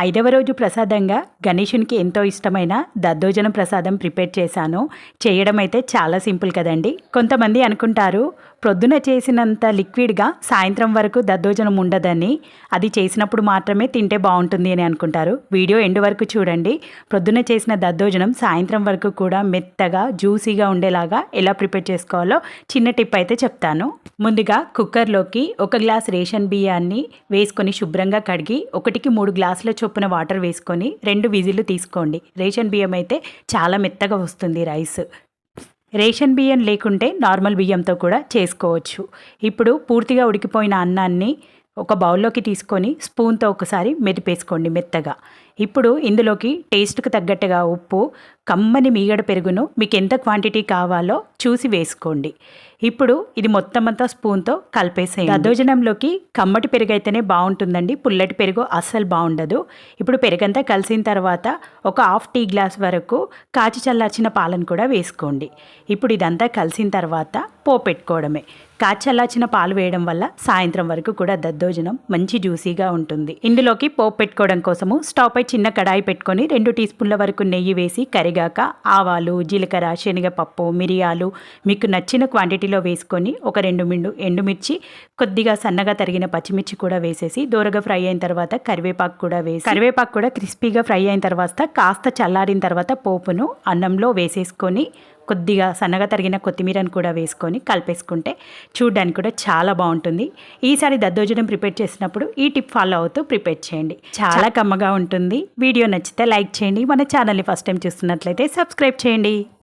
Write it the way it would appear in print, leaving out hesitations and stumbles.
ఐదవ రోజు ప్రసాదంగా గణేశునికి ఎంతో ఇష్టమైన దద్దోజనం ప్రసాదం ప్రిపేర్ చేశాను. చేయడం అయితే చాలా సింపుల్ కదండి. కొంతమంది అనుకుంటారు ప్రొద్దున చేసినంత లిక్విడ్గా సాయంత్రం వరకు దద్దోజనం ఉండదని, అది చేసినప్పుడు మాత్రమే తింటే బాగుంటుంది అని అనుకుంటారు. వీడియో ఎండ్ వరకు చూడండి. ప్రొద్దున చేసిన దద్దోజనం సాయంత్రం వరకు కూడా మెత్తగా జ్యూసీగా ఉండేలాగా ఎలా ప్రిపేర్ చేసుకోవాలో చిన్న టిప్ అయితే చెప్తాను. ముందుగా కుక్కర్లోకి 1 గ్లాస్ రేషన్ బియ్యాన్ని వేసుకొని శుభ్రంగా కడిగి 1కి 3 గ్లాసుల చొప్పున వాటర్ వేసుకొని 2 విజిల్లు తీసుకోండి. రేషన్ బియ్యం అయితే చాలా మెత్తగా వస్తుంది రైస్. రేషన్ బియ్యం లేకుంటే నార్మల్ బియ్యంతో కూడా చేసుకోవచ్చు. ఇప్పుడు పూర్తిగా ఉడికిపోయిన అన్నాన్ని ఒక బౌల్లోకి తీసుకొని స్పూన్తో ఒకసారి మెదిపేసుకోండి మెత్తగా. ఇప్పుడు ఇందులోకి టేస్ట్కి తగ్గట్టుగా ఉప్పు, కమ్మని మీగడ పెరుగును మీకు ఎంత క్వాంటిటీ కావాలో చూసి వేసుకోండి. ఇప్పుడు ఇది మొత్తం అంతా స్పూన్తో కలిపేసేయండి. దద్దోజనంలోకి కమ్మటి పెరుగు అయితేనే బాగుంటుందండి, పుల్లటి పెరుగు అస్సలు బాగుండదు. ఇప్పుడు పెరుగంతా కలిసిన తర్వాత ఒక హాఫ్ టీ గ్లాస్ వరకు కాచి చల్లార్చిన పాలను కూడా వేసుకోండి. ఇప్పుడు ఇదంతా కలిసిన తర్వాత పోపెట్టుకోవడమే. కాచి చల్లార్చిన పాలు వేయడం వల్ల సాయంత్రం వరకు కూడా దద్దోజనం మంచి జ్యూసీగా ఉంటుంది. ఇందులోకి పోపు పెట్టుకోవడం కోసము స్టవ్ పై చిన్న కడాయి పెట్టుకొని 2 టీ స్పూన్ల వరకు నెయ్యి వేసి కరిగాక ఆవాలు, జీలకర్ర, శనగపప్పు, మిరియాలు మీకు నచ్చిన క్వాంటిటీలో వేసుకొని ఒక 2 ఎండుమిర్చి, కొద్దిగా సన్నగా తరిగిన పచ్చిమిర్చి కూడా వేసేసి దోరగా ఫ్రై అయిన తర్వాత కరివేపాకు కూడా క్రిస్పీగా ఫ్రై అయిన తర్వాత కాస్త చల్లారిన తర్వాత పోపును అన్నంలో వేసేసుకొని కొద్దిగా సన్నగా తరిగిన కొత్తిమీరను కూడా వేసుకొని కలిపేసుకుంటే చూడడానికి కూడా చాలా బాగుంటుంది. ఈసారి దద్దోజనం ప్రిపేర్ చేసినప్పుడు ఈ టిప్ ఫాలో అవుతూ ప్రిపేర్ చేయండి. చాలా కమ్మగా ఉంటుంది. వీడియో నచ్చితే లైక్ చేయండి. మన ఛానల్ని ఫస్ట్ టైం చూస్తున్నట్లయితే సబ్స్క్రైబ్ చేయండి.